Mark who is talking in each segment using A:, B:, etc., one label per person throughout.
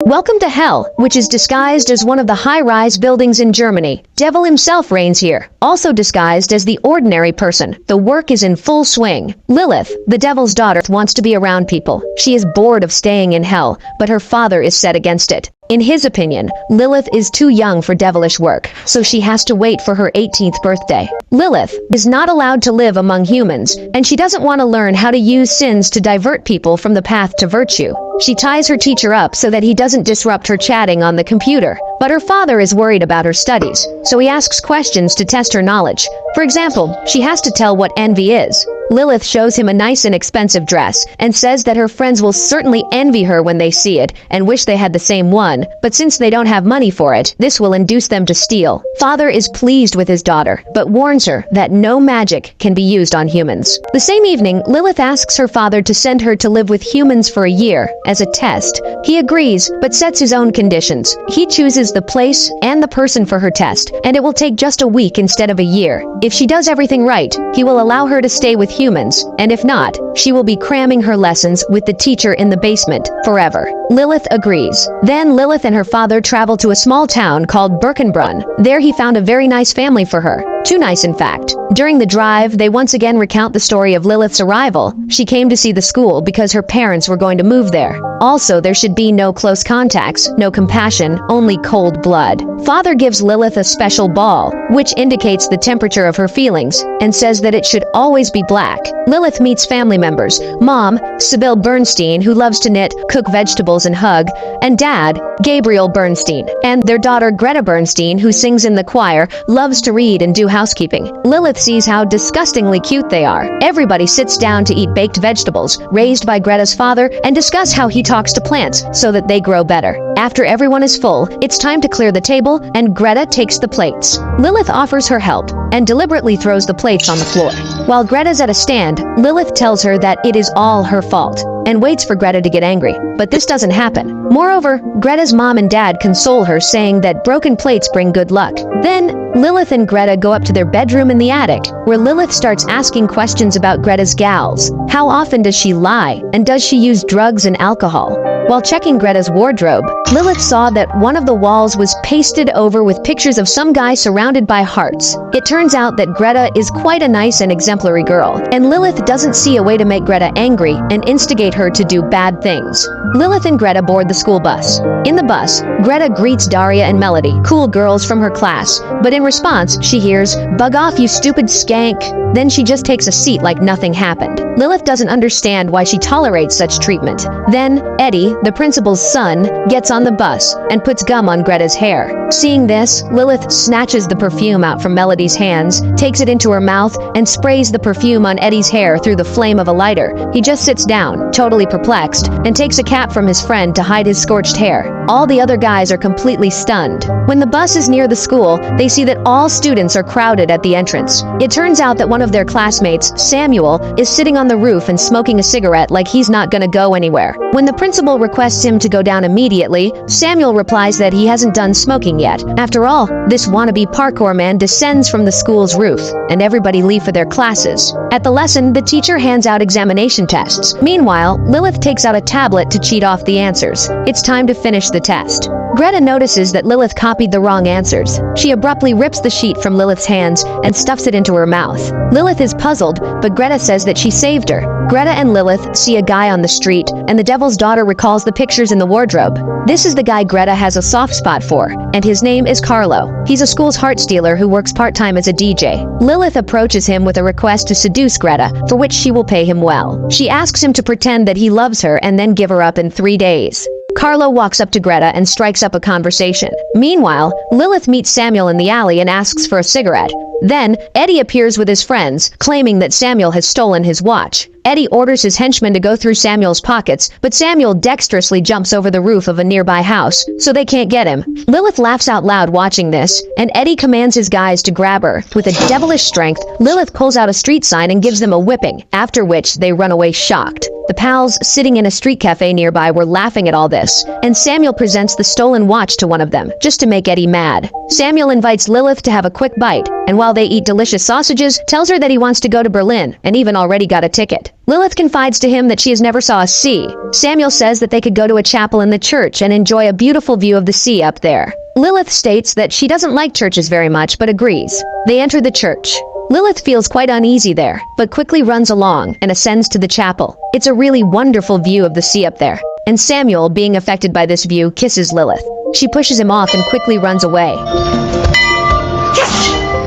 A: Welcome to Hell, which is disguised as one of the high-rise buildings in Germany. Devil himself reigns here, also disguised as the ordinary person. The work is in full swing. Lilith, the devil's daughter, wants to be around people. She is bored of staying in hell, but her father is set against it. In his opinion, Lilith is too young for devilish work, so she has to wait for her 18th birthday. Lilith is not allowed to live among humans, and she doesn't want to learn how to use sins to divert people from the path to virtue. She ties her teacher up so that he doesn't disrupt her chatting on the computer. But her father is worried about her studies, so he asks questions to test her knowledge. For example, she has to tell what envy is. Lilith shows him a nice and expensive dress and says that her friends will certainly envy her when they see it and wish they had the same one, but since they don't have money for it, this will induce them to steal. Father is pleased with his daughter, but warns her that no magic can be used on humans. The same evening, Lilith asks her father to send her to live with humans for a year as a test. He agrees, but sets his own conditions. He chooses the place and the person for her test, and it will take just a week instead of a year. If she does everything right, he will allow her to stay with humans, and if not, she will be cramming her lessons with the teacher in the basement forever. Lilith agrees. Then Lilith and her father travel to a small town called Birkenbrunn. There he found a very nice family for her. Too nice, in fact. During the drive, they once again recount the story of Lilith's arrival. She came to see the school because her parents were going to move there. Also, there should be no close contacts, no compassion, only cold blood. Father gives Lilith a special ball, which indicates the temperature of her feelings, and says that it should always be black. Lilith meets family members, Mom, Sibylle Bernstein, who loves to knit, cook vegetables and hug, and Dad, Gabriel Bernstein, and their daughter Greta Bernstein, who sings in the choir, loves to read and do housekeeping. Lilith sees how disgustingly cute they are. Everybody sits down to eat baked vegetables, raised by Greta's father, and discuss how he talks to plants so that they grow better. After everyone is full, it's time to clear the table, and Greta takes the plates. Lilith offers her help, and deliberately throws the plates on the floor. While Greta's at a stand, Lilith tells her that it is all her fault, and waits for Greta to get angry. But this doesn't happen. Moreover, Greta's mom and dad console her, saying that broken plates bring good luck. Then, Lilith and Greta go up to their bedroom in the attic, where Lilith starts asking questions about Greta's gals. How often does she lie? And does she use drugs and alcohol? While checking Greta's wardrobe, Lilith saw that one of the walls was pasted over with pictures of some guy surrounded by hearts. It turns out that Greta is quite a nice and exemplary girl, and Lilith doesn't see a way to make Greta angry and instigate her to do bad things. Lilith and Greta board the school bus. In the bus, Greta greets Daria and Melody, cool girls from her class, but in response, she hears, "Bug off, you stupid skank." Then she just takes a seat like nothing happened. Lilith doesn't understand why she tolerates such treatment. Then, Eddie, the principal's son, gets on the bus and puts gum on Greta's hair. Seeing this, Lilith snatches the perfume out from Melody's hands, takes it into her mouth, and sprays the perfume on Eddie's hair through the flame of a lighter. He just sits down, totally perplexed, and takes a cap from his friend to hide his scorched hair. All the other guys are completely stunned. When the bus is near the school, they see that all students are crowded at the entrance. It turns out that one of their classmates, Samuel, is sitting on the roof and smoking a cigarette like he's not gonna go anywhere. When the principal requests him to go down immediately, Samuel replies that he hasn't done smoking yet. After all, this wannabe parkour man descends from the school's roof, and everybody leave for their classes. At the lesson, the teacher hands out examination tests. Meanwhile, Lilith takes out a tablet to cheat off the answers. It's time to finish the test. Greta notices that Lilith copied the wrong answers. She abruptly rips the sheet from Lilith's hands and stuffs it into her mouth. Lilith is puzzled, but Greta says that she saved her. Greta and Lilith see a guy on the street, and the devil's daughter recalls the pictures in the wardrobe. This is the guy Greta has a soft spot for, and his name is Carlo. He's a school's heart stealer who works part-time as a DJ. Lilith approaches him with a request to seduce Greta, for which she will pay him well. She asks him to pretend that he loves her and then give her up in 3 days. Carlo walks up to Greta and strikes up a conversation. Meanwhile, Lilith meets Samuel in the alley and asks for a cigarette. Then, Eddie appears with his friends, claiming that Samuel has stolen his watch. Eddie orders his henchmen to go through Samuel's pockets, but Samuel dexterously jumps over the roof of a nearby house, so they can't get him. Lilith laughs out loud watching this, and Eddie commands his guys to grab her. With a devilish strength, Lilith pulls out a street sign and gives them a whipping, after which they run away shocked. The pals sitting in a street cafe nearby were laughing at all this, and Samuel presents the stolen watch to one of them, just to make Eddie mad. Samuel invites Lilith to have a quick bite, and while they eat delicious sausages, tells her that he wants to go to Berlin, and even already got a ticket. Lilith confides to him that she has never saw a sea. Samuel says that they could go to a chapel in the church and enjoy a beautiful view of the sea up there. Lilith states that she doesn't like churches very much but agrees. They enter the church. Lilith feels quite uneasy there, but quickly runs along and ascends to the chapel. It's a really wonderful view of the sea up there, and Samuel, being affected by this view, kisses Lilith. She pushes him off and quickly runs away.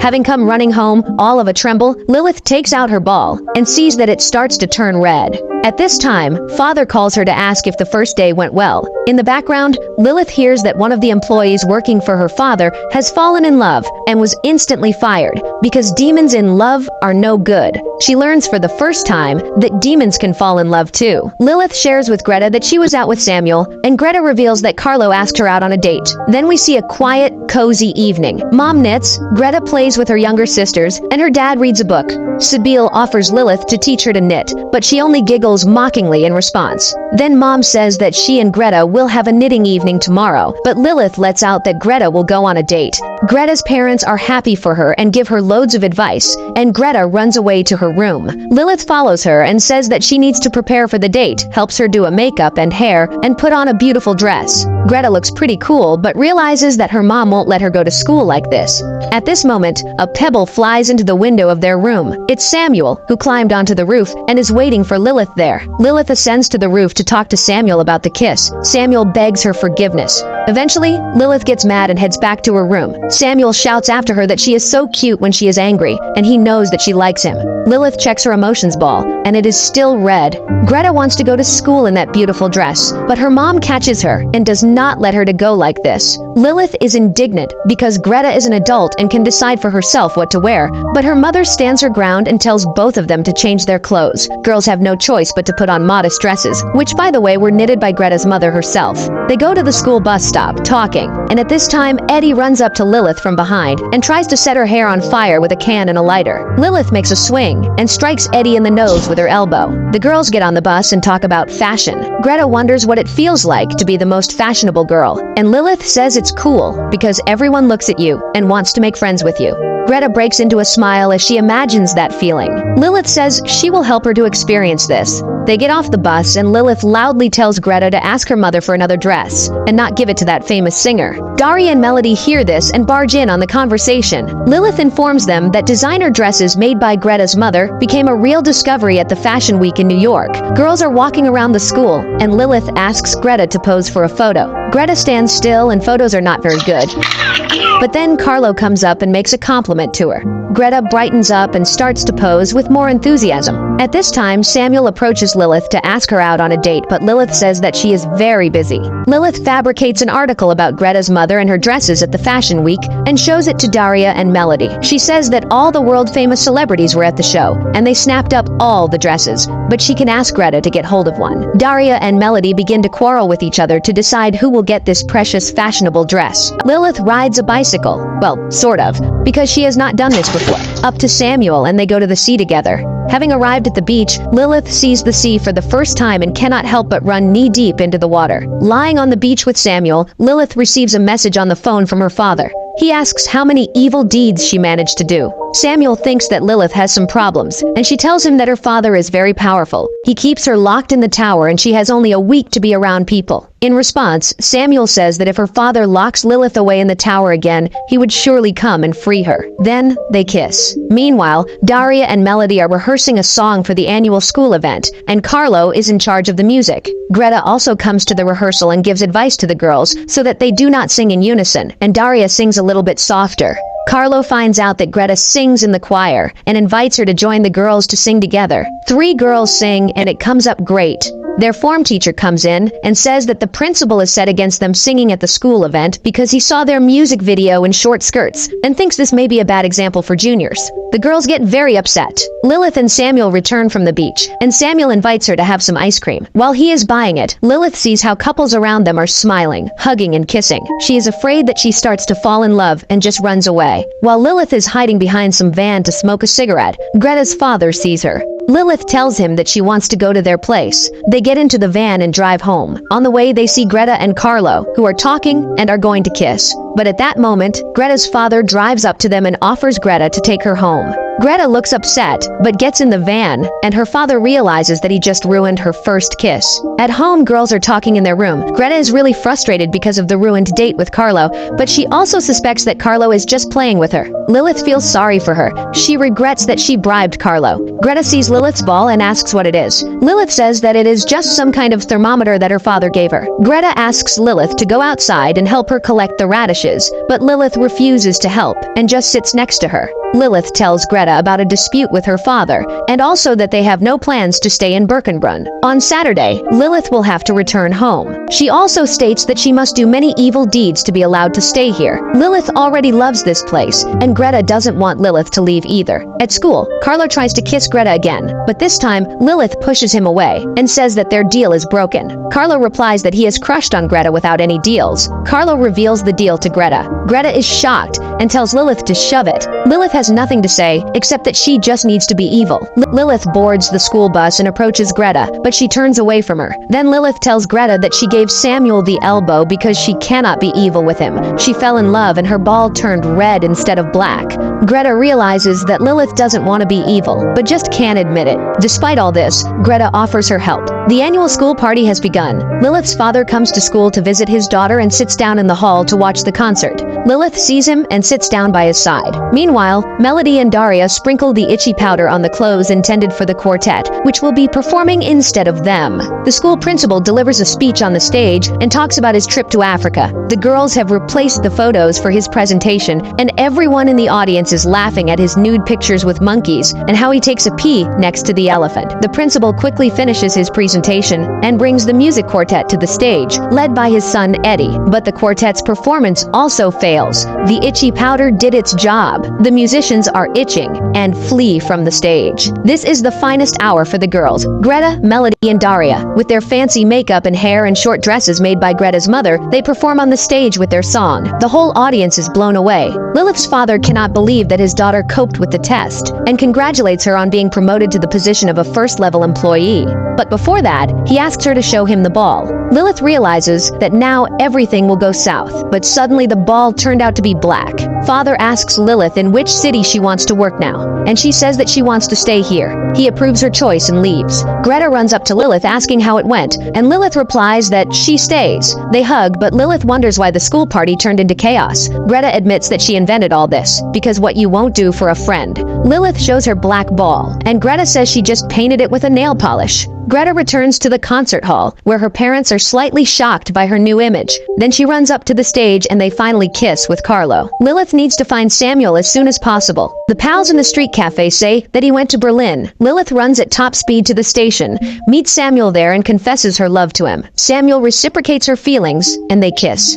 A: Having come running home, all of a tremble, Lilith takes out her ball and sees that it starts to turn red. At this time, Father calls her to ask if the first day went well. In the background, Lilith hears that one of the employees working for her father has fallen in love and was instantly fired because demons in love are no good. She learns for the first time that demons can fall in love too. Lilith shares with Greta that she was out with Samuel, and Greta reveals that Carlo asked her out on a date. Then we see a quiet, cozy evening. Mom knits, Greta plays with her younger sisters, and her dad reads a book. Sabile offers Lilith to teach her to knit, but she only giggles mockingly in response. Then Mom says that she and Greta will have a knitting evening tomorrow, but Lilith lets out that Greta will go on a date. Greta's parents are happy for her and give her loads of advice, and Greta runs away to her room. Lilith follows her and says that she needs to prepare for the date, helps her do a makeup and hair, and put on a beautiful dress. Greta looks pretty cool, but realizes that her mom won't let her go to school like this. At this moment, a pebble flies into the window of their room. It's Samuel, who climbed onto the roof and is waiting for Lilith there. Lilith ascends to the roof to talk to Samuel about the kiss. Samuel begs her forgiveness. Eventually, Lilith gets mad and heads back to her room. Samuel shouts after her that she is so cute when she is angry, and he knows that she likes him. Lilith checks her emotions ball, and it is still red. Greta wants to go to school in that beautiful dress, but her mom catches her and does not let her to go like this. Lilith is indignant because Greta is an adult and can decide for herself what to wear, but her mother stands her ground and tells both of them to change their clothes. Girls have no choice but to put on modest dresses, which by the way were knitted by Greta's mother herself. They go to the school bus stop, talking, and at this time Eddie runs up to Lilith from behind and tries to set her hair on fire with a can and a lighter. Lilith makes a swing and strikes Eddie in the nose with her elbow. The girls get on the bus and talk about fashion. Greta wonders what it feels like to be the most fashionable girl, and Lilith says it's cool because everyone looks at you and wants to make friends with you. Greta breaks into a smile as she imagines that feeling. Lilith says she will help her to experience this. They get off the bus and Lilith loudly tells Greta to ask her mother for another dress and not give it to that famous singer. Daria and Melody hear this and barge in on the conversation. Lilith informs them that designer dresses made by Greta's mother became a real discovery at the Fashion Week in New York. Girls are walking around the school and Lilith asks Greta to pose for a photo. Greta stands still and photos are not very good. But then Carlo comes up and makes a compliment to her. Greta brightens up and starts to pose with more enthusiasm. At this time, Samuel approaches Lilith to ask her out on a date, but Lilith says that she is very busy. Lilith fabricates an article about Greta's mother and her dresses at the Fashion Week and shows it to Daria and Melody. She says that all the world-famous celebrities were at the show, and they snapped up all the dresses, but she can ask Greta to get hold of one. Daria and Melody begin to quarrel with each other to decide who will get this precious fashionable dress. Lilith rides a bicycle, well, sort of, because she has not done this before, up to Samuel and they go to the sea together. Having arrived at the beach, Lilith sees the sea for the first time and cannot help but run knee-deep into the water. Lying on the beach with Samuel, Lilith receives a message on the phone from her father. He asks how many evil deeds she managed to do. Samuel thinks that Lilith has some problems, and she tells him that her father is very powerful. He keeps her locked in the tower and she has only a week to be around people. In response, Samuel says that if her father locks Lilith away in the tower again, he would surely come and free her. Then, they kiss. Meanwhile, Daria and Melody are rehearsing a song for the annual school event, and Carlo is in charge of the music. Greta also comes to the rehearsal and gives advice to the girls so that they do not sing in unison, and Daria sings a little bit softer. Carlo finds out that Greta sings in the choir and invites her to join the girls to sing together. 3 girls sing and it comes up great. Their form teacher comes in and says that the principal is set against them singing at the school event because he saw their music video in short skirts and thinks this may be a bad example for juniors. The girls get very upset. Lilith and Samuel return from the beach, and Samuel invites her to have some ice cream. While he is buying it, Lilith sees how couples around them are smiling, hugging, and kissing. She is afraid that she starts to fall in love and just runs away. While Lilith is hiding behind some van to smoke a cigarette, Greta's father sees her. Lilith tells him that she wants to go to their place. They get into the van and drive home. On the way, they see Greta and Carlo, who are talking and are going to kiss. But at that moment, Greta's father drives up to them and offers Greta to take her home. Greta looks upset, but gets in the van, and her father realizes that he just ruined her first kiss. At home, girls are talking in their room. Greta is really frustrated because of the ruined date with Carlo, but she also suspects that Carlo is just playing with her. Lilith feels sorry for her. She regrets that she bribed Carlo. Greta sees Lilith's ball and asks what it is. Lilith says that it is just some kind of thermometer that her father gave her. Greta asks Lilith to go outside and help her collect the radishes, but Lilith refuses to help and just sits next to her. Lilith tells Greta about a dispute with her father, and also that they have no plans to stay in Birkenbrunn. On Saturday, Lilith will have to return home. She also states that she must do many evil deeds to be allowed to stay here. Lilith already loves this place, and Greta doesn't want Lilith to leave either. At school, Carlo tries to kiss Greta again, but this time, Lilith pushes him away and says that their deal is broken. Carlo replies that he has crushed on Greta without any deals. Carlo reveals the deal to Greta. Greta is shocked and tells Lilith to shove it. Lilith has nothing to say, except that she just needs to be evil. Lilith boards the school bus and approaches Greta, but she turns away from her. Then Lilith tells Greta that she gave Samuel the elbow because she cannot be evil with him. She fell in love and her ball turned red instead of black. Greta realizes that Lilith doesn't want to be evil, but just can't admit it. Despite all this, Greta offers her help. The annual school party has begun. Lilith's father comes to school to visit his daughter and sits down in the hall to watch the concert. Lilith sees him and sits down by his side. Meanwhile, Melody and Daria sprinkle the itchy powder on the clothes intended for the quartet, which will be performing instead of them. The school principal delivers a speech on the stage and talks about his trip to Africa. The girls have replaced the photos for his presentation, and everyone in the audience is laughing at his nude pictures with monkeys and how he takes a pee next to the elephant. The principal quickly finishes his presentation and brings the music quartet to the stage, led by his son Eddie. But the quartet's performance also fails. The itchy powder did its job. The musicians are itching and flee from the stage. This is the finest hour for the girls, Greta, Melody, and Daria. With their fancy makeup and hair and short dresses made by Greta's mother, they perform on the stage with their song. The whole audience is blown away. Lilith's father cannot believe that his daughter coped with the test and congratulates her on being promoted to the position of a first-level employee. But before that, he asks her to show him the ball. Lilith realizes that now everything will go south, but suddenly the ball turned out to be black. Father asks Lilith in which city she wants to work now, and she says that she wants to stay here. He approves her choice and leaves. Greta runs up to Lilith asking how it went, and Lilith replies that she stays. They hug, but Lilith wonders why the school party turned into chaos. Greta admits that she invented all this, because what you won't do for a friend. Lilith shows her black ball, and Greta says she just painted it with a nail polish. Greta returns to the concert hall, where her parents are slightly shocked by her new image. Then she runs up to the stage and they finally kiss with Carlo. Lilith needs to find Samuel as soon as possible. The pals in the street cafe say that he went to Berlin. Lilith runs at top speed to the station, meets Samuel there and confesses her love to him. Samuel reciprocates her feelings, and they kiss.